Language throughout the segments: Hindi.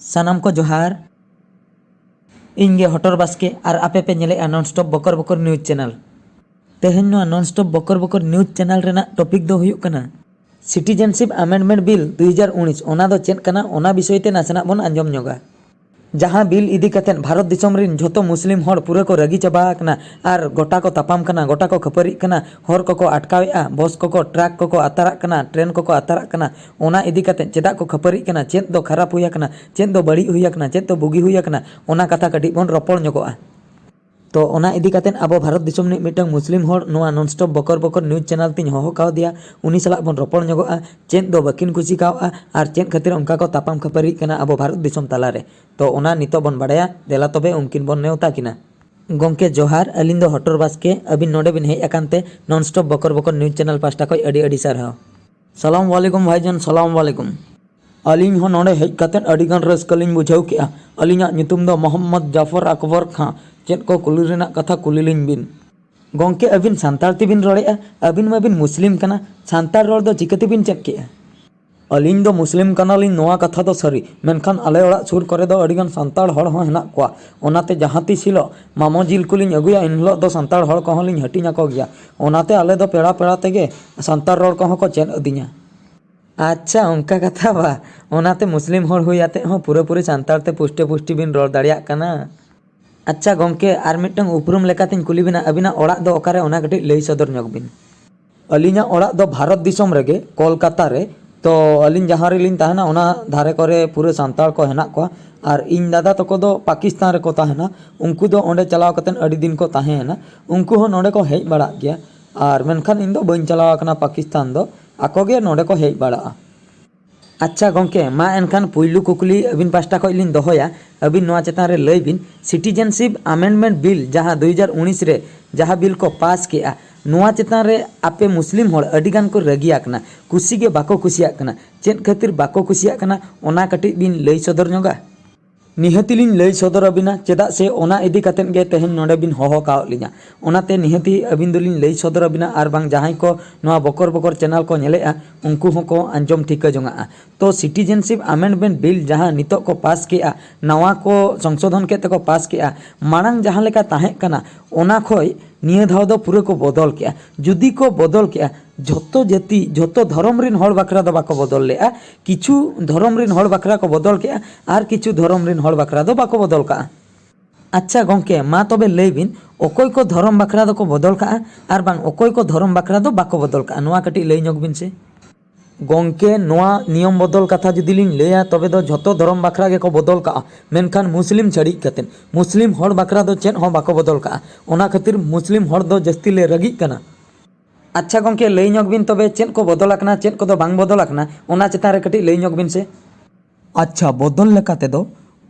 सानाम को जोहार इंगे हटर बास्के और आपे पे नेले नॉन स्टॉप बकर बकर न्यूज चैनल तेहेन नॉन स्टॉप बकर बकर न्यूज चैनल रेना टॉपिक दो हुयुक कना सिटीजनशिप अमेंडमेंट बिल 2019 ओना दो चेद कना ओना विषय ते नासेना बन आंजम ᱧᱚᱜᱟ। जहाँ बिल इदी कतेन भारत दिसम रिन झोतो मुस्लिम हर पूरा को रगी चाबा कना और गोटा को तापाम कना गोटा को खपरी कना हर को अटकावेआ बस को ट्रक को आतारा कना ट्रेन को आतारा कना ओना इदी कतेन चेदा को खपरी कना चेद दो खराब हुया कना चेद दो बड़ी हुया कना चेद दो बुगी हुया कना ओना कथा कटी बन रपड़ ᱧᱚᱜᱚᱜᱼᱟ। तो ओना इदी कतेन अब भारत दिसम नि मिटंग मुस्लिम हर नोआ नॉन स्टॉप बकर बकर न्यूज चैनल तिन होहो काव दिया उनी सला बन रपड़ ᱧᱚᱜᱚᱜᱼᱟ चेद दो बकिन कुसी कावआ और चेद खातिर उनका को तापाम खपरी कना अब भारत दिसम तालारे तो ओना नितो बन बड़ाया देला तबे उनकिन बन नेवता किना। गोंके जोहार अलिन दो हटर बास्के अबिन नोडे बिन हेज अकानते नॉन स्टॉप बकर बकर न्यूज चैनल पास्टा खय अडी अडी सारहाव। सलाम वालेकुम भाईजान सलाम वालेकुम। अलिन हो नोडे हेज कतेन अडी गान रस्कलिन बुझाव केआ अलिना ᱧᱩᱛᱩᱢ दो मोहम्मद जाफर अकबर खां चेद को कुली रेना कथा कुलिलिन बिन। गोंके अबिन सांताल तिबिन रड़ेआ अबिन माबिन मुस्लिम कना सांताल रड़ दो चिकते बिन चेद केआ। अलिन दो मुस्लिम कनालिन नोआ कथा दो सरी मेनखान आले ओड़ा सुर करे दो अडिगान सांताल हड़ हो हेना कोआ ओनाते जहाँ तिस हिलो मामो जिल कुलिन अगुया इन हिलो दो सांताल हड़ कोहon लिन हटिना को गया ओनाते आले दो पेड़ा पेड़ा तेगे सांताल रड़ कोहon को चेद अदिया। अच्छा उनका कथा बा ओनाते मुस्लिम हड़ हुयाते हो पूरे पूरे सांताल ते पुष्टे पुष्टि बिन रड़ दाड़िया कना। अच्छा गोंके आर मिटंग उपरुम लेकातिन कुली बिना अबिना ओड़ा दो ओकारे ओना कटि लई सदर ᱧᱚᱜ बिन। अलिना ओड़ा दो भारत दिसम रेगे कोलकाता रे तो अलिन जहाँ रेलिन तहना ओना धारे करे पूरे सांताल को हेना को और इन दादा तको दो पाकिस्तान रे को तहना उनको दो ओंडे चलाव कतेन अडी दिन को तहेना उनको हो नोडे को हेज बड़ा गया और मेनखान इन दो बइन चलाव कना पाकिस्तान दो आकोगे नोडे को हेज बड़ा। अच्छा गोंके मा एनखान पुइलू कुकली अबिन पास्टा खय लिन दोहया अबिन नोआ चेतान रे लय बिन सिटीजनशिप अमेंडमेंट बिल जहाँ 2019 रे जहाँ बिल को पास किया नोआ चेतान रे आपे मुस्लिम हड़ अडिगान को रगिया कना कुसी के बाको कुसिया कना चेद खातिर बाको कुसिया कना ओना कटि बिन लय सदर ᱧᱚᱜᱟ। निहती लिन लय सदर अबिना चेदा से ओना इदी कतेन गे तेहेन नोडे बिन होहो काव लिना ओनाते निहती अबिन दोलिन लय सदर अबिना आर बांग जहां को नोआ बकर बकर चैनल को नेलेआ उनको होको आंजम ठिका जोंगा। तो सिटीजनशिप अमेंडमेंट बिल जहां नितो को पास किया नवा को संशोधन के को पास किया मांग जहां लेका ताहें कना ओना खोय निया धाव दो पूरे को बदल किया जुदी को बदल किया झोतो जाति झोतो धर्म रिन हड़ बकरा दो बाको बदल लेआ किछु धर्म रिन हड़ बकरा को बदल किया और किछु धर्म रिन हड़ बकरा दो बाको बदल का। अच्छा गोंके मा तबे लय बिन ओकोय को धर्म बकरा दो को बदल का और बांग ओकोय को धर्म बकरा दो बाको बदल का नोआ कटि लय ᱧᱚᱜ बिन से। गोंके नोआ नियम बदल कथा जुदी लिन लैया तबे दो झोतो धर्म बकरा गे को बदल का मेनखान मुस्लिम छड़ी कतेन मुस्लिम हड़ बकरा दो चेद हो बाको बदल का ओना खातिर मुस्लिम हड़ दो जस्ती ले रगी कना। अच्छा गोंके लय ᱧᱚᱜ बिन तबे चेद को बदल आकना चेद को दो बांग बदल आकना ओना चेतान रे कटि लय ᱧᱚᱜ बिन से। अच्छा बदल लेकाते दो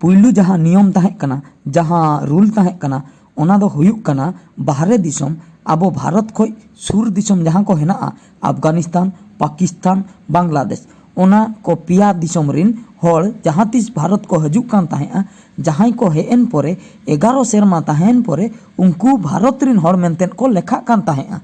पुइलू जहाँ नियम ताहें कना जहाँ रूल ताहें कना ओना दो हुयुक कना बाहरे दिसम आबो भारत खोय सुर दिसम जहाँ को हेना अफगानिस्तान पाकिस्तान बांग्लादेश ओना को पिया दिसम रिन हड़ जहाँ तिस भारत को हजुक कान ताहें जहाँ को हेन परे 11 सेरमा ताहेन परे उनको भारत रिन हड़ मेनतेन को लेखा कान ताहें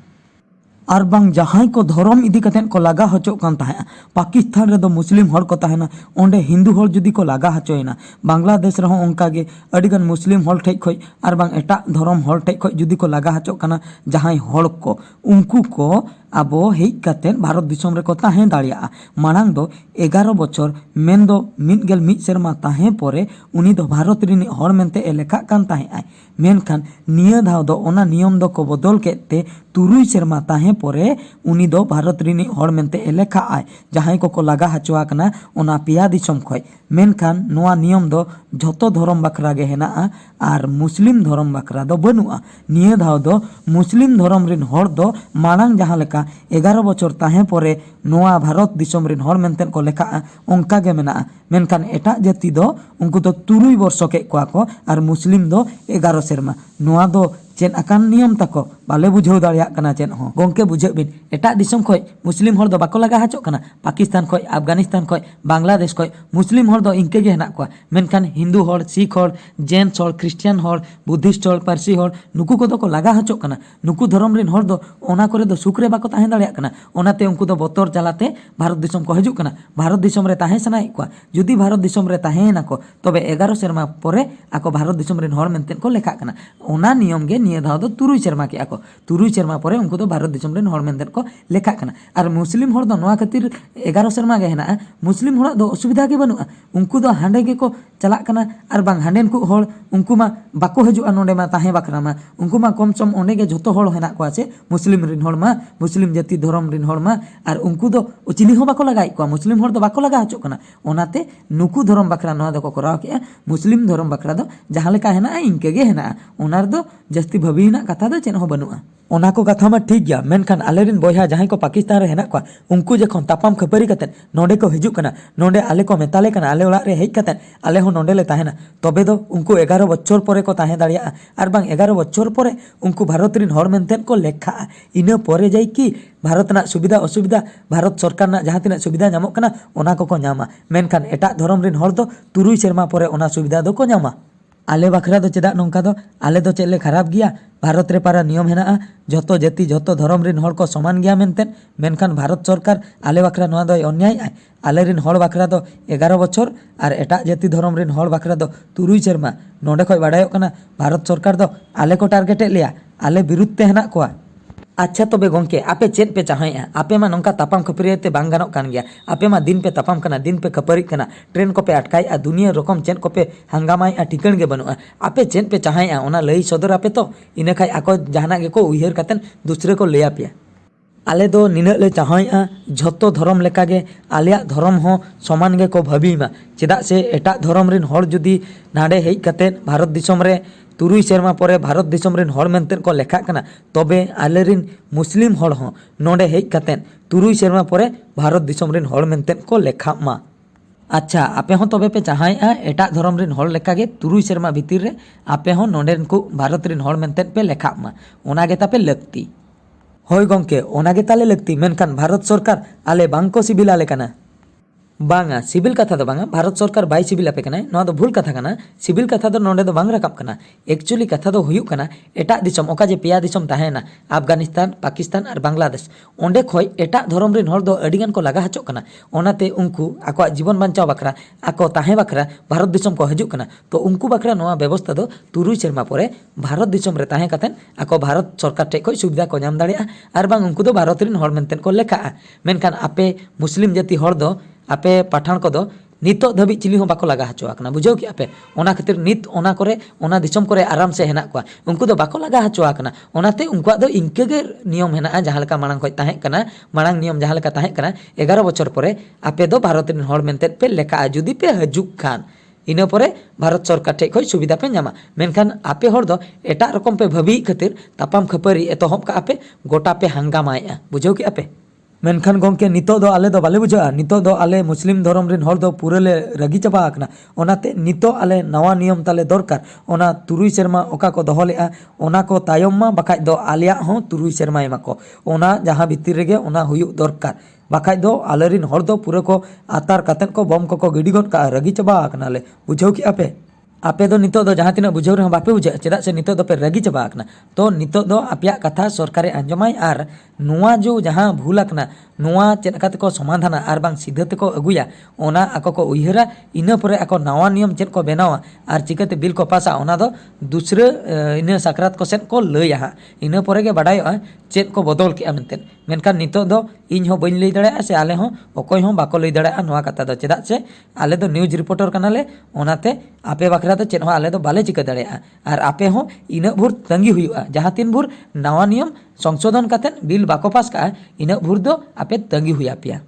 और बांग जहाँ को धर्म इदी कतेन को लगा हचो कान ताहें पाकिस्तान रे दो मुस्लिम हड़ को ताहेना ओंडे हिंदू हड़ जुदी को लगा हचोयना बांग्लादेश रहो उनका गे अडिगान मुस्लिम हड़ ठेक खय और बांग एटा धर्म हड़ ठेक खय जुदी को लगा हचो काना जहाँ हड़ को उनको को आबो हेज कतेन भारत दिसम रे को ताहें दाड़िया मांग दो 11 बछर मेन दो मिदगेल मिद सेरमा ताहें परे उनी दो भारत रिन हड़ मेनते ए लेखा कान ताहें मेनखान निया धाव दो ओना नियम दो को बदल केते 3 सेरमा ताहें परे उनी दो भारत रिन हड़ मेनते ए लेखा आय जहां को लगा हचुआ कना ओना पिया दिसम खय मेनखान नोआ नियम दो झोतो धर्म बकरा गे हेना और मुस्लिम धर्म बकरा दो बनुआ निया धाव दो मुस्लिम धर्म रिन हड़ दो मांग जहां लेका 11 बछर ताहें परे नोआ भारत दिसम रिन हड़ मेनतेन को लेखा ओंका गे मेना मेनखान एटा जाति दो उनको दो 3 वर्ष के को और मुस्लिम दो 11 सेरमा नोआ दो चेद आकान नियम ताको बाले बुझाव दाड़ियाग कना चेद हो गोंके बुझे बिन एटा दिसम खय मुस्लिम हर दो बाको लगा हचोक कना पाकिस्तान खय अफगानिस्तान खय बांग्लादेश खय मुस्लिम हर दो इंके गे हेना कोआ मेनखान हिंदू हर सिख हर जैन हर क्रिश्चियन हर बुद्धिस्ट हर पारसी हर नुकु को को लगा हचोक कना नुकु धर्म रिन हर दो ओना करे दो सुख रे बाको ताहें दाड़ियाग कना ओनाते उनको दो बतर जालाते भारत दिसम को हजुक कना भारत दिसम रे ताहें सनाय कोआ जुदी भारत दिसम रे ताहें ना को तबे 11 सेरमा परे आको भारत दिसम रिन हर मेनतेन को लेखा कना ओना नियम गे निये धाव दो 3 सेरमा के आको 3 सेरमा परे उनको दो भारत दिसम रिन हर मेनतेन को लेखा कना और मुस्लिम हर दो नोआ खातिर 11 सेरमा गे हेना मुस्लिम हर दो असुविधा गे बनुआ उनको दो हांडे गे को चला कना और बांग हांडेन को हर उनको मा बाको हजुआ नोडे मा ताहें बाकरा मा उनको मा कम सम ओंडे गे झोतो हर हेना को आछे मुस्लिम रिन हर मा मुस्लिम जाति धर्म रिन हर मा और उनको दो चिली हो बाको लगाई को मुस्लिम हर दो बाको लगा हचो कना ओनाते नुकु धर्म बाकरा नोआ दो को कराव के मुस्लिम धर्म बाकरा दो जहां लेका हेना इंके गे हेना ओनार दो जस्ती भविना कथा दो चेन हो बनुआ ओना को कथा मा ठीक गया मेनखान आलेरिन बोया जहां को पाकिस्तान रे हेना को उनको जखन तापाम खपरी कते नोडे को हिजुक कना नोडे आले को मेताले कना आले ओला रे हेज कते आले हो नोडे ले ताहेना तबे दो उनको 11 बच्चर परे को ताहे दाड़िया और बांग 11 बच्चर परे उनको भारत रिन हर मेनतेन को लेखा इना परे जाई कि भारत ना सुविधा असुविधा भारत सरकार ना जहां तिना सुविधा नामक कना ओना को नामा मेनखान एटा धर्म रिन हर दो 3 सेरमा परे ओना सुविधा दो को नामा आले बखरा दो चेदा नोंका दो आले दो चेले खराब गया भारत रे पारा नियम हेना जतो जाति जतो धर्म रिन हर को समान गया मेनतेन मेनखान भारत सरकार आले बखरा नोआ दो अन्याय आले रिन हर बखरा दो 11 बछर और एटा जाति धर्म रिन हर बखरा दो 3 सेरमा नोडे खय बाडायो कना भारत सरकार दो आले को टारगेट लिया आले विरुद्ध ते हेना कोआ अच्छा तबे गोंके आपे चेद पे चाहें आपे मा नोंका तापाम खपरियते बांग गानोक कान गया आपे मा दिन पे तापाम कना दिन पे खपरी कना ट्रेन को पे अटकाई दुनिया रकम चेन को पे हंगामाई ठिकण गे बनुआ आपे चेद पे चाहें ओना लई सदर आपे तो इने खाई आको जहाना गे को उयहर कतन दूसरे को ले आपिया आले दो निना ले चाहें झतो धर्म लेका गे आलिया धर्म हो समान गे को भाबीमा चेदा से एटा धर्म रिन हर जुदी नाडे हेज कतेन भारत दिसम रे 3 सेरमा परे भारत दिसम रिन हर मेनतेन को लेखा कना तबे आले रिन मुस्लिम हर हो नोडे हेज कतेन 3 सेरमा परे भारत दिसम रिन हर मेनतेन को लेखा मा अच्छा आपे हो तबे पे चाहें एटा धर्म रिन हर लेका गे 3 सेरमा भीतर रे आपे हो नोडेन को भारत रिन हर मेनतेन पे लेखा मा ओना गे तापे लगती होय गोंके ओना गे ताले लगती मेनखान भारत सरकार आले बांग को सिबिल आले कना बांगा सिविल कथा दो बांगा भारत सरकार बाई सिविल आपे कना नोआ दो भूल कथा कना सिविल कथा दो नोडे दो बांग रकाब कना एक्चुअली कथा दो हुयुक कना एटा दिसम ओका जे पेया दिसम ताहेना अफगानिस्तान पाकिस्तान और बांग्लादेश ओंडे खय एटा धर्म रिन हर दो अडिगान को लगा हचोक कना ओनाते उनको आको जीवन बांचाव बखरा आको ताहे बखरा भारत दिसम को हजुक कना तो उनको बखरा नोआ व्यवस्था दो 3 सेरमा परे भारत दिसम रे ताहे कतेन आको भारत सरकार टे खय सुविधा को नाम दाड़िया आर बांग उनको दो भारत रिन हर मेनतेन को लेखा मेनखान आपे मुस्लिम जाति हर दो आपे पठान को दो नितो धबी चिली हो बाको लगा हचो आकना बुझाव कि आपे ओना खातिर नित ओना करे ओना दिसम करे आराम से हेना को उनको दो बाको लगा हचो आकना ओनाते उनको दो इनके गे नियम हेना जहां लेका मांग खय ताहे कना मांग नियम जहां लेका ताहे कना 11 बछर परे आपे दो भारत रिन हर मेनते पे लेखा जुदी पे हजुक खान इना परे भारत सरकार ठे खय सुविधा पे नामा मेनखान आपे हर दो एटा रकम पे भाबी खातिर तापाम खपरी एतोहब का आपे गोटा पे हंगामाया बुझाव कि आपे मेनखान गोंके नितो दो आले दो बाले बुझा नितो दो आले मुस्लिम धर्म रिन हर दो पूरे ले रगी चाबा आकना ओनाते नितो आले नवा नियम ताले दरकार ओना 3 सेरमा ओका को दोहो लेआ ओना को तायम मा बाखाय दो आलिया हो 3 सेरमा एमा को ओना जहां भीतर रेगे ओना हुयु दरकार बाखाय दो आले रिन हर दो पूरे को आतार कतेन को बम को गिडी गन का रगी चाबा आकना ले बुझाव कि आपे आपे दो नितो दो जहां तिना बुझाव रे बापे बुझा चेदा से नितो दो पे रगी चाबा आकना तो नितो दो आपिया कथा सरकारे आंजमाय आर नुआ जो जहां भूल आकना नुआ चेद को समाधान आर बांग सीधे को अगुया ओना आको को उयहरा इना परे आको नवा नियम चेद को बनावा आर चिकाते बिल को पासा ओना दो दूसरे इना साकरात को सेन को लया इना परे गे बाडायो चेद को बदल के मेनतेन मेनखान नितो दो इन हो बइन लई दाड़े से आले हो ओकोय हो बाको लई दाड़े नवा कथा दो चेदा से आले दो न्यूज रिपोर्टर कनाले ओनाते आपे बखरा तो चेद हो आले दो बाले चिका दाड़े आर आपे हो इना भूर तंगी हुआ जहां तीन भूर नवा नियम संशोधन कतेन बिल बाको पास का इना भूर दो आपे तंगी हुआ पिया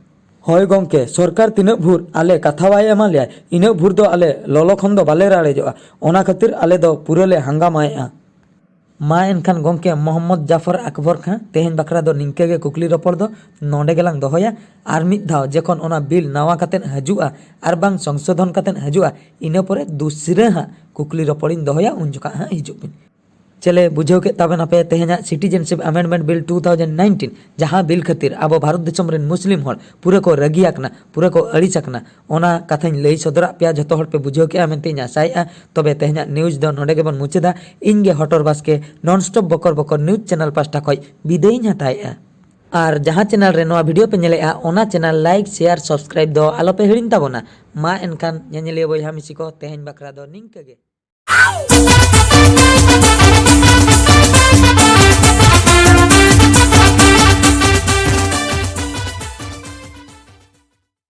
होय गोंके सरकार तीना भूर आले कथा बाय एमा लिया इना भूर दो आले ललो खन दो बाले राड़ेजोआ ओना खातिर आले दो पूरे ले हंगामाया मा एनखान गोंके मोहम्मद जाफर अकबर खां तेहन बखरा दो निंके गे कुकली रपड़ दो नोंडे गेलांग दोहोया आर मिद धाव जेखन ओना बिल नवा कतेन हजुआ आर बांग संशोधन कतेन हजुआ इना परे दूसरे हां कुकली रपड़िन दोहोया उन जुका हां हिजुबिन चले बुझाव के ताबन आपे तेहना सिटीजनशिप अमेंडमेंट बिल 2019 जहां बिल खातिर अब भारत देशम रेन मुस्लिम हर पूरा को रगियाकना पूरा को अड़ीचकना ओना कथाኝ लई सदरा पे जतो हर पे बुझाव के मेनते आसाया तबे तेहना न्यूज दो नोडे गेबन मुचेदा इनगे हटर बास्के नॉन स्टॉप बकर बकर न्यूज चैनल पास्टा खय बिदायिन हताया और जहां चैनल रे नोआ वीडियो पे नेलेआ ओना चैनल लाइक शेयर सब्सक्राइब दो आलो पे हिड़िन ताबोना मा एनखान नेनेलिया बयहा मिसी को तेहन बकरा दो निंके गे।